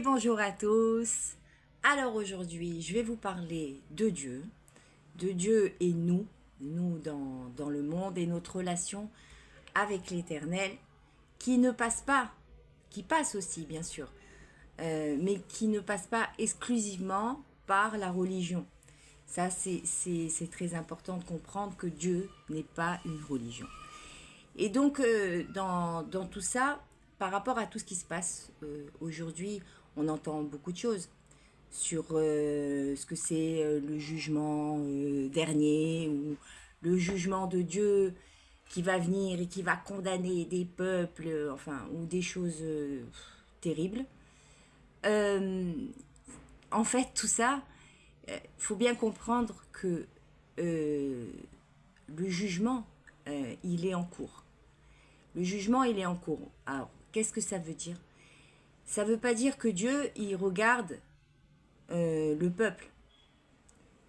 Bonjour à tous. Alors aujourd'hui, je vais vous parler de Dieu et nous dans le monde et notre relation avec l'Éternel, qui ne passe pas, qui passe aussi bien sûr, mais qui ne passe pas exclusivement par la religion. Ça, c'est très important de comprendre que Dieu n'est pas une religion. Et donc, dans tout ça, par rapport à tout ce qui se passe aujourd'hui, on entend beaucoup de choses sur ce que c'est le jugement dernier ou le jugement de Dieu qui va venir et qui va condamner des peuples, enfin, ou des choses terribles. Euh, En fait, tout ça, il faut bien comprendre que le jugement, il est en cours. Le jugement, il est en cours. Alors, qu'est-ce que ça veut dire? Ça ne veut pas dire que Dieu, il regarde le peuple.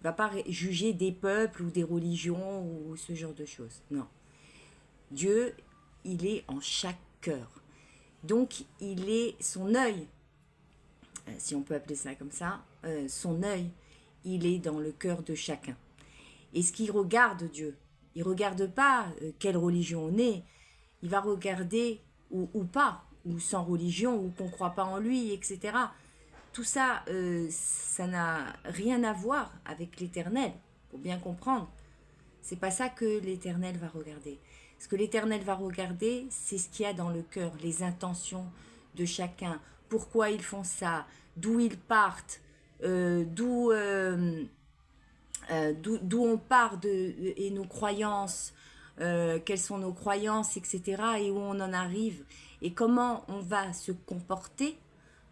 Il ne va pas juger des peuples ou des religions ou ce genre de choses. Non. Dieu, il est en chaque cœur. Donc, il est son œil, si on peut appeler ça comme ça, son œil, il est dans le cœur de chacun. Et ce qu'il regarde Dieu, il ne regarde pas quelle religion on est, il va regarder ou pas, ou sans religion, ou qu'on ne croit pas en lui, etc. Tout ça, ça n'a rien à voir avec l'Éternel, faut bien comprendre. C'est pas ça que l'Éternel va regarder. Ce que l'Éternel va regarder, c'est ce qu'il y a dans le cœur, les intentions de chacun, pourquoi ils font ça, d'où ils partent, d'où on part et nos croyances, quelles sont nos croyances, etc. et où on en arrive et comment on va se comporter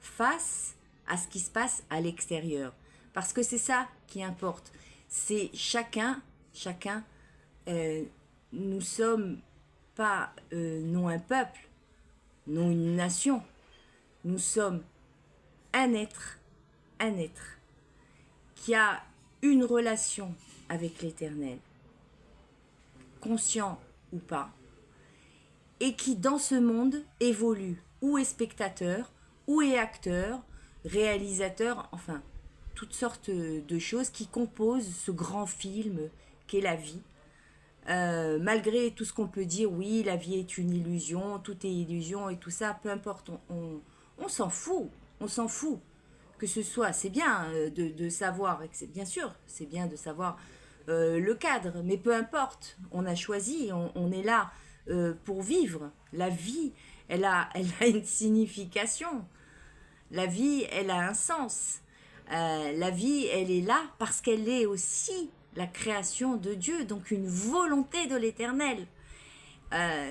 face à ce qui se passe à l'extérieur. Parce que c'est ça qui importe. C'est chacun, euh, nous sommes pas, non un peuple, non une nation, nous sommes un être qui a une relation avec l'Éternel, conscient ou pas, et qui dans ce monde évolue, ou est spectateur, ou est acteur, réalisateur, enfin, toutes sortes de choses qui composent ce grand film qu'est la vie. Malgré tout ce qu'on peut dire, oui, la vie est une illusion, tout est illusion et tout ça, peu importe, on s'en fout, on s'en fout. Que ce soit, c'est bien de savoir, bien sûr, c'est bien de savoir le cadre, mais peu importe, on a choisi, on est là pour vivre. La vie, elle a une signification. La vie, elle a un sens. La vie, elle est là parce qu'elle est aussi la création de Dieu, donc une volonté de l'Éternel.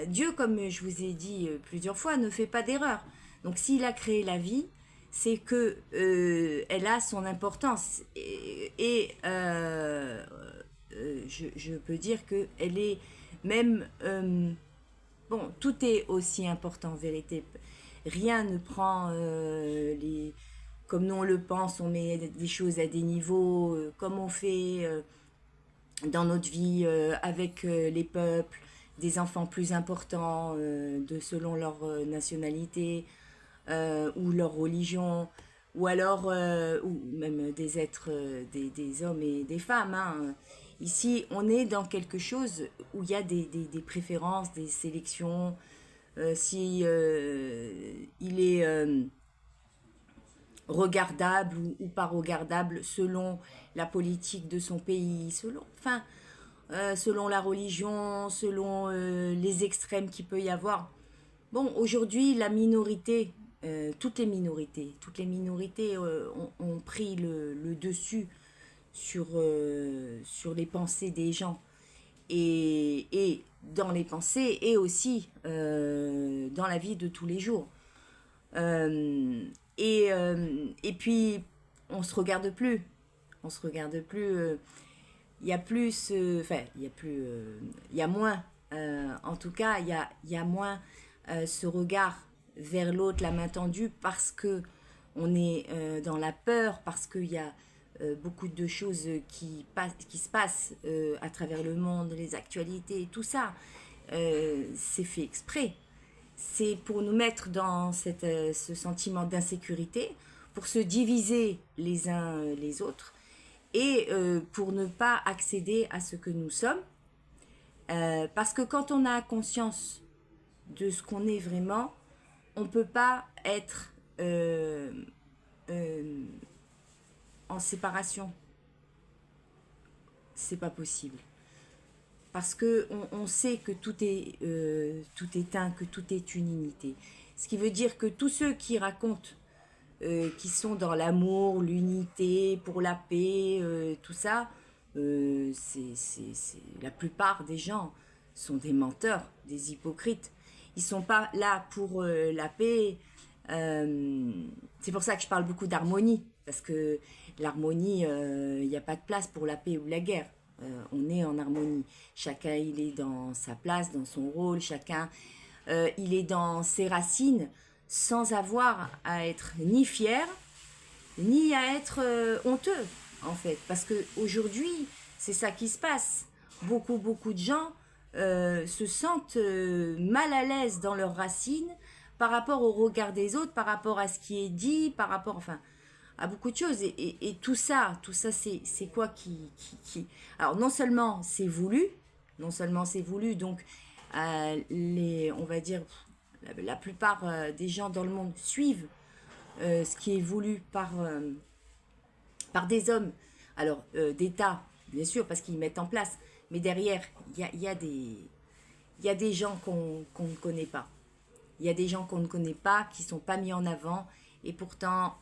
Dieu, comme je vous ai dit plusieurs fois, ne fait pas d'erreur. Donc s'il a créé la vie, c'est que elle a son importance. Je peux dire qu'elle est même... bon, tout est aussi important en vérité. Rien ne prend les... Comme nous on le pense, on met des choses à des niveaux, comme on fait dans notre vie avec les peuples, des enfants plus importants selon leur nationalité ou leur religion, ou alors ou même des êtres, des hommes et des femmes. Hein. Ici, on est dans quelque chose où il y a des préférences, des sélections. Si il est regardable ou pas regardable selon la politique de son pays, selon la religion, selon les extrêmes qu'il peut y avoir. Bon, aujourd'hui, la minorité, toutes les minorités ont pris le dessus sur les pensées des gens. Et dans les pensées et aussi dans la vie de tous les jours. Et puis, on se regarde plus. On se regarde plus. Il y a plus. Enfin, il y a plus. Il y a moins. En tout cas, il y a moins ce regard vers l'autre, la main tendue, parce que on est dans la peur, parce qu'il y a beaucoup de choses qui se passent à travers le monde, les actualités, tout ça. C'est fait exprès. C'est pour nous mettre dans ce sentiment d'insécurité, pour se diviser les uns les autres et pour ne pas accéder à ce que nous sommes. Parce que quand on a conscience de ce qu'on est vraiment, on ne peut pas être euh, en séparation. C'est pas possible. Parce que on sait que tout est un, que tout est une unité. Ce qui veut dire que tous ceux qui racontent, qui sont dans l'amour, l'unité, pour la paix, tout ça, la plupart des gens sont des menteurs, des hypocrites. Ils sont pas là pour la paix. C'est pour ça que je parle beaucoup d'harmonie, parce que l'harmonie, il n'y a pas de place pour la paix ou la guerre. On est en harmonie. Chacun, il est dans sa place, dans son rôle. Chacun, il est dans ses racines, sans avoir à être ni fier, ni à être honteux, en fait. Parce qu'aujourd'hui, c'est ça qui se passe. Beaucoup de gens se sentent mal à l'aise dans leurs racines par rapport au regard des autres, par rapport à ce qui est dit, par rapport, enfin, à beaucoup de choses. Et tout ça, c'est quoi qui... Alors, non seulement c'est voulu, donc on va dire, la plupart des gens dans le monde suivent ce qui est voulu par des hommes, alors d'État, bien sûr, parce qu'ils mettent en place, mais derrière, il y a des gens qu'on ne connaît pas. Il y a des gens qu'on ne connaît pas, qui ne sont pas mis en avant, et pourtant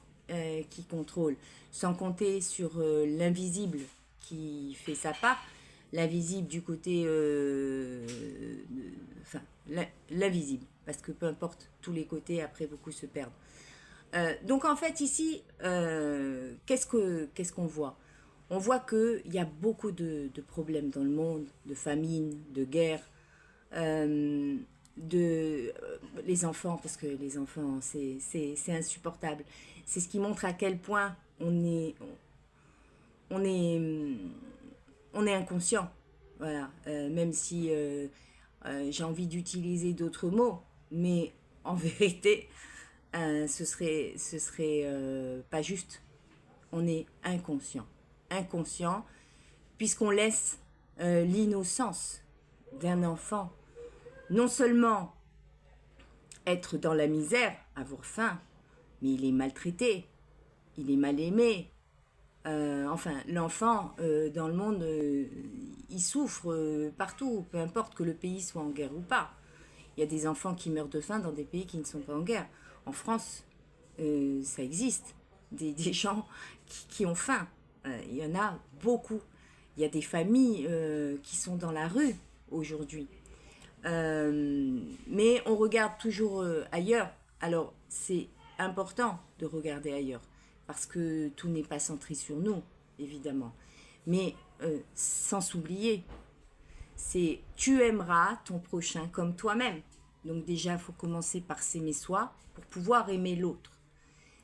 qui contrôlent. Sans compter sur l'invisible qui fait sa part, l'invisible du côté... enfin, l'invisible, parce que peu importe, tous les côtés, après, beaucoup se perdent. Donc en fait ici, qu'est-ce qu'on voit? On voit qu'il y a beaucoup de problèmes dans le monde, de famine, de guerre, les enfants, parce que les enfants, c'est insupportable. C'est ce qui montre à quel point on est, on est inconscient. Voilà, même si j'ai envie d'utiliser d'autres mots, mais en vérité, ce serait pas juste. On est inconscient, puisqu'on laisse l'innocence d'un enfant non seulement être dans la misère, avoir faim, mais il est maltraité, il est mal aimé. Enfin, l'enfant dans le monde, il souffre partout, peu importe que le pays soit en guerre ou pas. Il y a des enfants qui meurent de faim dans des pays qui ne sont pas en guerre. En France, ça existe. Des gens qui ont faim. Il y en a beaucoup. Il y a des familles qui sont dans la rue aujourd'hui. Mais on regarde toujours ailleurs. Alors, c'est important de regarder ailleurs. Parce que tout n'est pas centré sur nous, évidemment. Mais sans s'oublier, c'est tu aimeras ton prochain comme toi-même. Donc déjà, il faut commencer par s'aimer soi pour pouvoir aimer l'autre.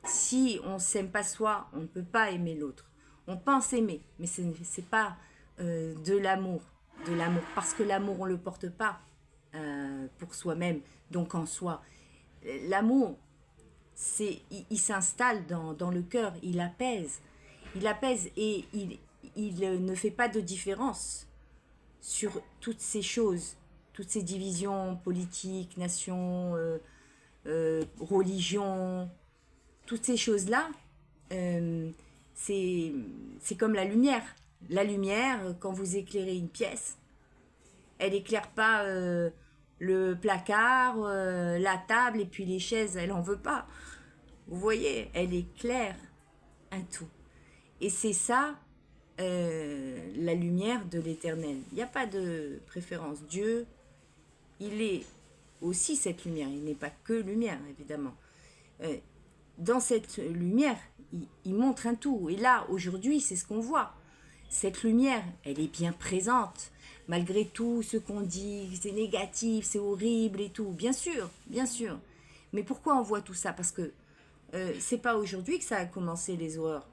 Si on ne s'aime pas soi, on ne peut pas aimer l'autre. On pense aimer, mais ce n'est pas de l'amour. Parce que l'amour, on ne le porte pas pour soi-même, donc en soi. L'amour, il s'installe dans le cœur, il apaise. Et il ne fait pas de différence sur toutes ces choses, toutes ces divisions politiques, nations, religions, toutes ces choses-là, c'est comme la lumière. La lumière, quand vous éclairez une pièce, elle éclaire pas le placard, la table et puis les chaises, elle en veut pas. Vous voyez, elle éclaire un tout. Et c'est ça, la lumière de l'éternel. Il n'y a pas de préférence. Dieu, il est aussi cette lumière. Il n'est pas que lumière, évidemment. Dans cette lumière, il montre un tout. Et là, aujourd'hui, c'est ce qu'on voit. Cette lumière, elle est bien présente. Malgré tout ce qu'on dit, c'est négatif, c'est horrible et tout. Bien sûr, bien sûr. Mais pourquoi on voit tout ça? Parce que c'est pas aujourd'hui que ça a commencé, les horreurs.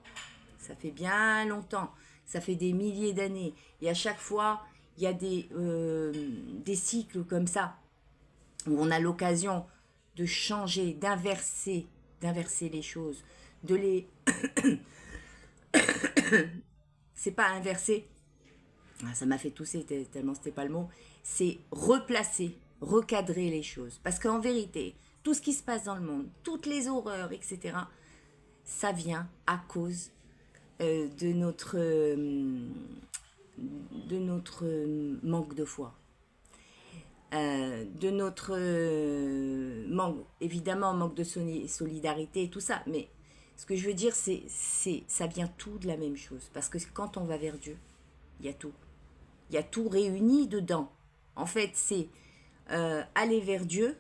Ça fait bien longtemps. Ça fait des milliers d'années. Et à chaque fois, il y a des cycles comme ça, où on a l'occasion de changer, d'inverser d'inverser les choses, de les... C'est pas inverser, ça m'a fait tousser tellement c'était pas le mot, c'est replacer, recadrer les choses. Parce qu'en vérité, tout ce qui se passe dans le monde, toutes les horreurs, etc., ça vient à cause de notre manque de foi. De notre manque, évidemment, manque de solidarité et tout ça. Mais ce que je veux dire, ça vient tout de la même chose. Parce que quand on va vers Dieu, il y a tout. Il y a tout réuni dedans. En fait, c'est aller vers Dieu,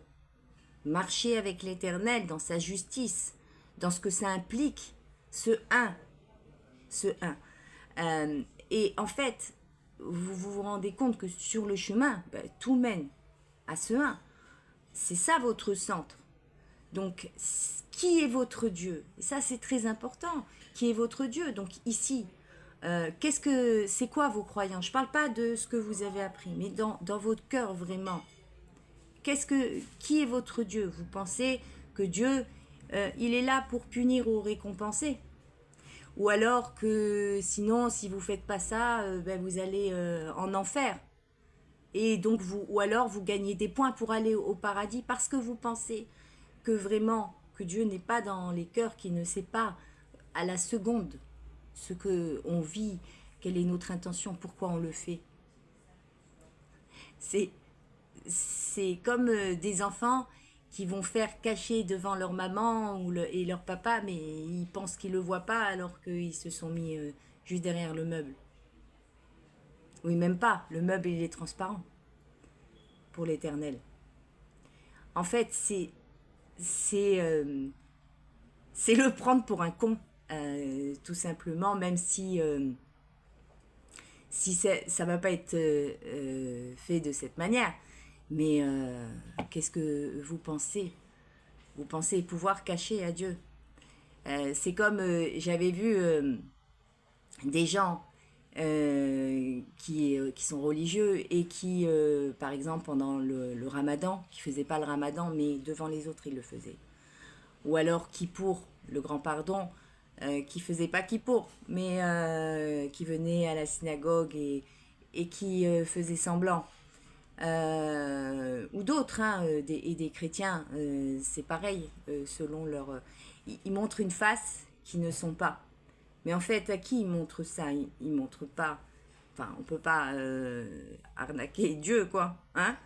marcher avec l'Éternel dans sa justice, dans ce que ça implique, ce un. Et en fait, vous rendez compte que sur le chemin, tout mène à ce un. C'est ça votre centre. Donc, qui est votre Dieu? Et ça, c'est très important. Qui est votre Dieu? Donc ici, c'est quoi vos croyances? Je ne parle pas de ce que vous avez appris, mais dans votre cœur vraiment. Qui est votre Dieu? Vous pensez que Dieu, il est là pour punir ou récompenser? Ou alors que sinon, si vous ne faites pas ça, vous allez en enfer. Et donc, ou alors vous gagnez des points pour aller au paradis parce que vous pensez que vraiment, que Dieu n'est pas dans les cœurs, qu'il ne sait pas à la seconde ce qu'on vit, quelle est notre intention, pourquoi on le fait. C'est comme des enfants qui vont faire cacher devant leur maman et leur papa, mais ils pensent qu'ils ne le voient pas alors qu'ils se sont mis juste derrière le meuble. Oui, même pas. Le meuble, il est transparent pour l'Éternel. En fait, c'est le prendre pour un con, tout simplement, même si ça va pas être fait de cette manière. Mais qu'est-ce que vous pensez? Vous pensez pouvoir cacher à Dieu? C'est comme j'avais vu des gens qui sont religieux et qui, par exemple, pendant le ramadan, qui ne faisaient pas le ramadan, mais devant les autres, ils le faisaient. Ou alors Kippour, le grand pardon, qui ne faisait pas Kippour, mais qui venait à la synagogue et qui faisait semblant. Ou d'autres, hein, des chrétiens, c'est pareil, selon leur... ils montrent une face qui ne sont pas. Mais en fait, à qui ils montrent ça? Ils montrent pas. Enfin, on peut pas arnaquer Dieu, quoi. Hein?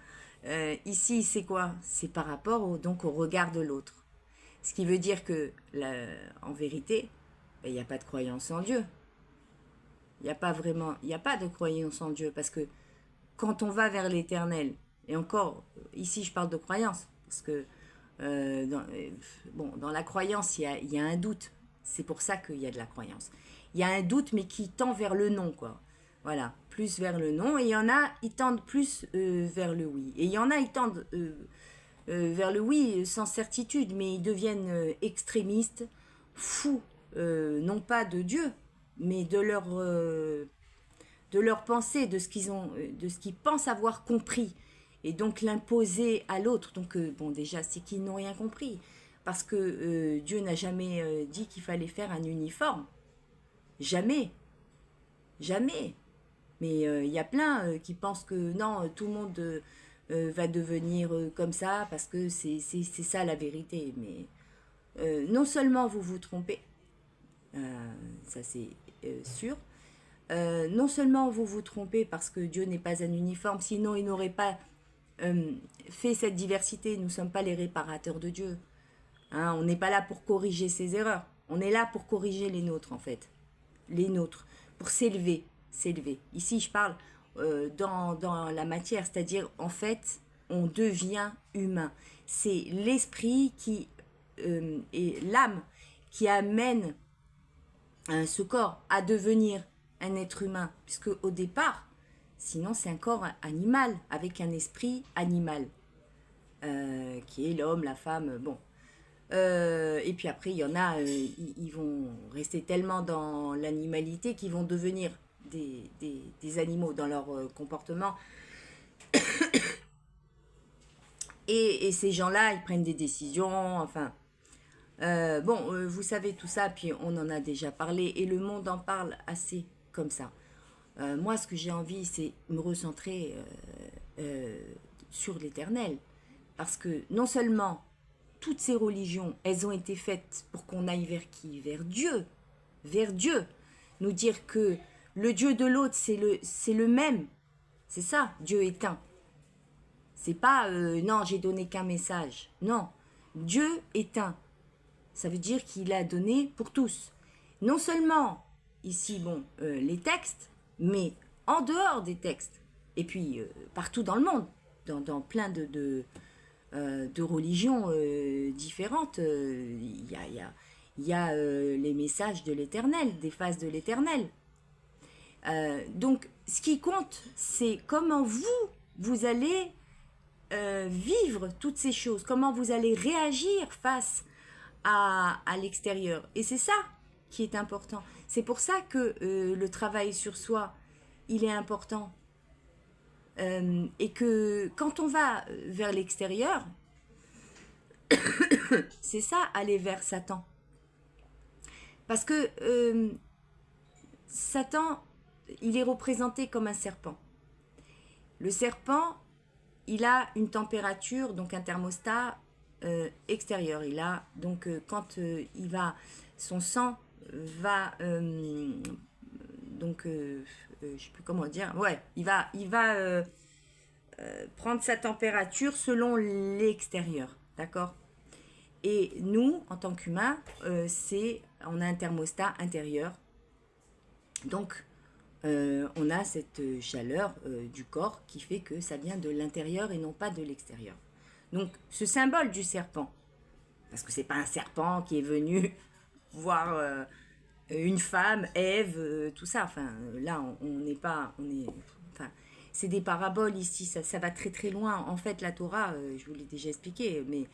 Ici, c'est quoi? C'est par rapport donc au regard de l'autre. Ce qui veut dire que, en vérité, il n'y a pas de croyance en Dieu. Il n'y a pas de croyance en Dieu. Parce que quand on va vers l'Éternel, et encore, ici je parle de croyance, parce que dans la croyance, il y a un doute. C'est pour ça qu'il y a de la croyance. Il y a un doute, mais qui tend vers le non, quoi. Voilà, plus vers le non. Et il y en a, ils tendent plus vers le oui. Et il y en a, ils tendent vers le oui sans certitude, mais ils deviennent extrémistes, fous, non pas de Dieu, mais de leur pensée, de ce qu'ils pensent avoir compris, et donc l'imposer à l'autre. Donc déjà, c'est qu'ils n'ont rien compris, parce que Dieu n'a jamais dit qu'il fallait faire un uniforme, jamais, jamais. Mais il y a plein qui pensent que non, tout le monde va devenir comme ça, parce que c'est ça la vérité. Mais non seulement vous vous trompez, ça c'est sûr. Non seulement vous vous trompez parce que Dieu n'est pas un uniforme, sinon il n'aurait pas fait cette diversité. Nous ne sommes pas les réparateurs de Dieu. Hein, on n'est pas là pour corriger ses erreurs. On est là pour corriger les nôtres, en fait. Les nôtres. Pour s'élever. Ici, je parle dans la matière, c'est-à-dire, en fait, on devient humain. C'est l'esprit et l'âme qui amène ce corps à devenir un être humain, puisque au départ, sinon c'est un corps animal, avec un esprit animal, qui est l'homme, la femme, bon. Et puis après, il y en a, ils vont rester tellement dans l'animalité qu'ils vont devenir des animaux dans leur comportement. Et ces gens-là, ils prennent des décisions, enfin... Vous savez tout ça, puis on en a déjà parlé, et le monde en parle assez comme ça. Moi, ce que j'ai envie, c'est me recentrer euh, sur l'Éternel. Parce que non seulement toutes ces religions, elles ont été faites pour qu'on aille vers qui? Vers Dieu. Vers Dieu. Nous dire que le Dieu de l'autre, c'est le même. C'est ça, Dieu est un. C'est pas non, j'ai donné qu'un message. Non, Dieu est un. Ça veut dire qu'il a donné pour tous. Non seulement ici, les textes, mais en dehors des textes. Et puis partout dans le monde, dans plein de religions différentes, il y a les messages de l'Éternel, des phases de l'Éternel. Donc, ce qui compte, c'est comment vous allez vivre toutes ces choses, comment vous allez réagir face à l'extérieur. Et c'est ça qui est important. C'est pour ça que le travail sur soi, il est important. Et que quand on va vers l'extérieur, c'est ça, aller vers Satan. Parce que Satan, il est représenté comme un serpent. Le serpent, il a une température, donc un thermostat extérieur. Il a, donc il va, son sang va, je sais plus comment dire, ouais, il va prendre sa température selon l'extérieur, d'accord? Et nous, en tant qu'humains, on a un thermostat intérieur. Donc, on a cette chaleur du corps qui fait que ça vient de l'intérieur et non pas de l'extérieur. Donc, ce symbole du serpent, parce que c'est pas un serpent qui est venu voir une femme, Ève, tout ça. Enfin, là, on n'est pas, enfin, c'est des paraboles ici. Ça va très très loin. En fait, la Torah, je vous l'ai déjà expliqué, mais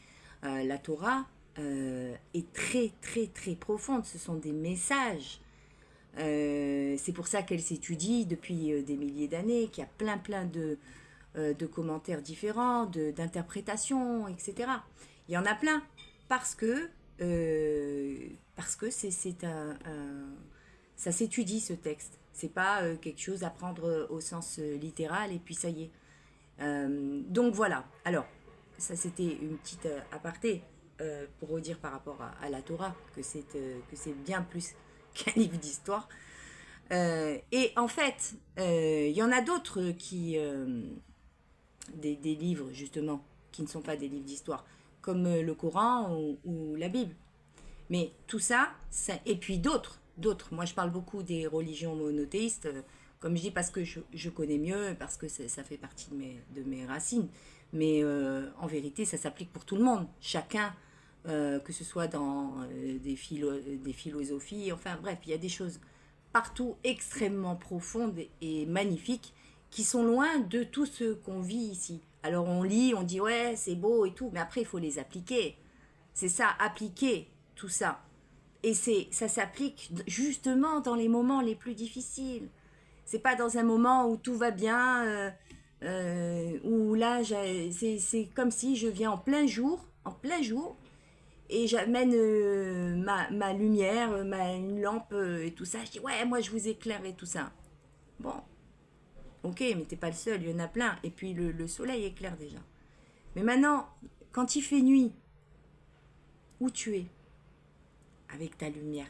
la Torah est très très très profonde. Ce sont des messages. C'est pour ça qu'elle s'étudie depuis des milliers d'années, qu'il y a plein de commentaires différents, d'interprétations, etc. Il y en a plein parce que ça s'étudie ce texte. C'est pas quelque chose à prendre au sens littéral et puis ça y est. Donc voilà. Alors, ça c'était une petite aparté pour redire par rapport à la Torah que c'est bien plus qu'un livre d'histoire. Et en fait, il y en a d'autres des livres justement qui ne sont pas des livres d'histoire, comme le Coran ou la Bible. Mais tout ça, et puis d'autres. Moi, je parle beaucoup des religions monothéistes, comme je dis, parce que je connais mieux, parce que ça fait partie de mes racines. Mais en vérité, ça s'applique pour tout le monde. Chacun, que ce soit dans des philosophies, enfin bref, il y a des choses partout extrêmement profondes et magnifiques qui sont loin de tout ce qu'on vit ici. Alors on lit, on dit ouais, c'est beau et tout, mais après il faut les appliquer. C'est ça, appliquer tout ça. Et ça s'applique justement dans les moments les plus difficiles. C'est pas dans un moment où tout va bien, où là, c'est comme si je viens en plein jour, et j'amène ma lumière, une lampe et tout ça. Je dis ouais, moi je vous éclaire et tout ça. Bon, ok, mais t'es pas le seul, il y en a plein. Et puis le soleil éclaire déjà. Mais maintenant, quand il fait nuit, où tu es avec ta lumière?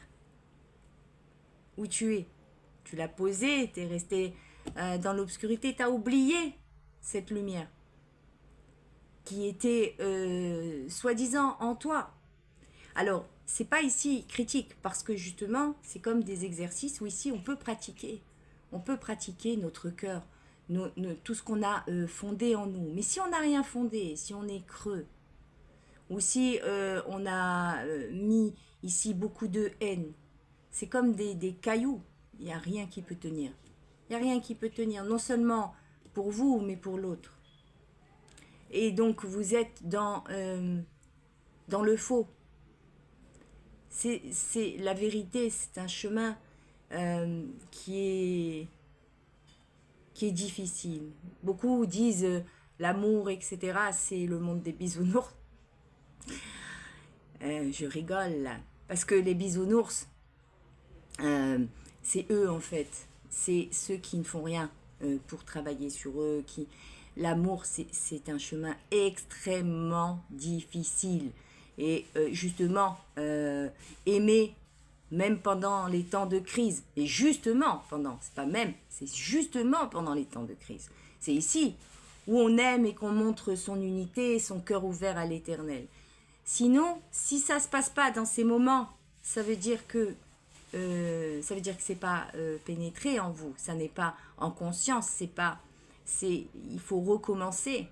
Où tu es? Tu l'as posée, t'es resté dans l'obscurité, t'as oublié cette lumière qui était soi-disant en toi. Alors, c'est pas ici critique parce que justement, c'est comme des exercices où ici on peut pratiquer. On peut pratiquer notre cœur, tout ce qu'on a fondé en nous. Mais si on n'a rien fondé, si on est creux, ou si on a mis ici beaucoup de haine, c'est comme des cailloux. Il n'y a rien qui peut tenir. Il n'y a rien qui peut tenir, non seulement pour vous, mais pour l'autre. Et donc, vous êtes dans le faux. C'est la vérité, c'est un chemin qui est difficile. Beaucoup disent l'amour, etc., c'est le monde des bisounours. Je rigole là. Parce que les bisounours, c'est eux en fait. C'est ceux qui ne font rien pour travailler sur eux. L'amour, c'est un chemin extrêmement difficile. Et justement, aimer, même pendant les temps de crise, et justement pendant, c'est pas même, c'est justement pendant les temps de crise. C'est ici où on aime et qu'on montre son unité et son cœur ouvert à l'Éternel. Sinon, si ça se passe pas dans ces moments, ça veut dire que c'est pas pénétré en vous, ça n'est pas en conscience, il faut recommencer,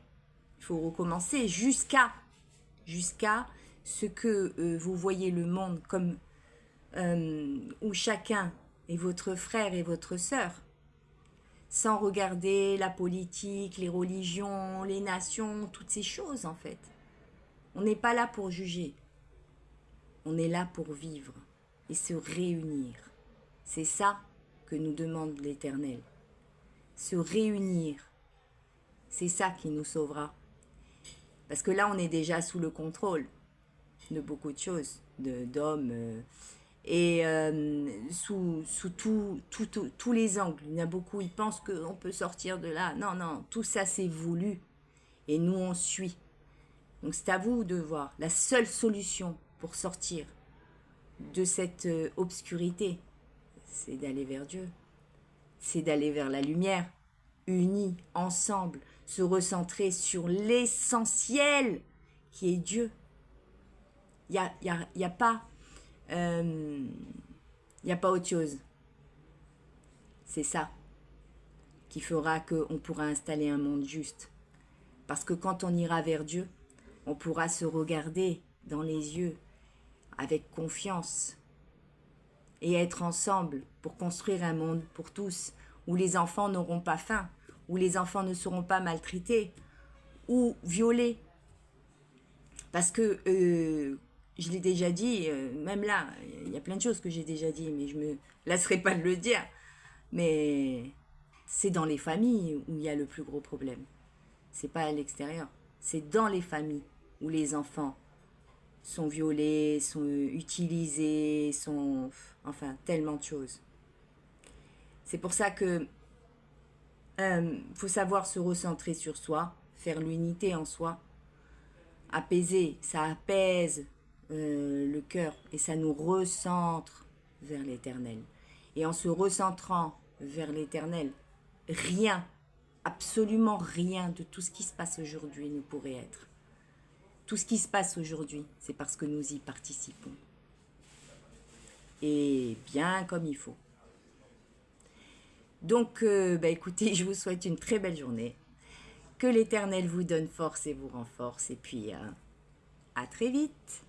jusqu'à ce que vous voyez le monde comme où chacun est votre frère et votre sœur, sans regarder la politique, les religions, les nations, toutes ces choses en fait. On n'est pas là pour juger, on est là pour vivre et se réunir. C'est ça que nous demande l'Éternel. Se réunir, c'est ça qui nous sauvera. Parce que là, on est déjà sous le contrôle de beaucoup de choses, d'hommes, et sous tous les angles. Il y en a beaucoup, ils pensent qu'on peut sortir de là. Non, non, tout ça c'est voulu. Et nous, on suit. Donc c'est à vous de voir. La seule solution pour sortir de cette obscurité, c'est d'aller vers Dieu. C'est d'aller vers la lumière, unis, ensemble, se recentrer sur l'essentiel qui est Dieu. Il y a pas autre chose. C'est ça qui fera qu'on pourra installer un monde juste. Parce que quand on ira vers Dieu, on pourra se regarder dans les yeux avec confiance et être ensemble pour construire un monde pour tous, où les enfants n'auront pas faim, où les enfants ne seront pas maltraités ou violés. Parce que, je l'ai déjà dit, même là, il y a plein de choses que j'ai déjà dit, mais je me lasserai pas de le dire. Mais c'est dans les familles où il y a le plus gros problème. C'est pas à l'extérieur. C'est dans les familles où les enfants sont violés, sont utilisés, enfin, tellement de choses. C'est pour ça que faut savoir se recentrer sur soi, faire l'unité en soi, apaiser, ça apaise le cœur et ça nous recentre vers l'Éternel. Et en se recentrant vers l'Éternel, rien, absolument rien de tout ce qui se passe aujourd'hui ne pourrait être. Tout ce qui se passe aujourd'hui, c'est parce que nous y participons. Et bien comme il faut. Donc, écoutez, je vous souhaite une très belle journée. Que l'Éternel vous donne force et vous renforce. Et puis, à très vite.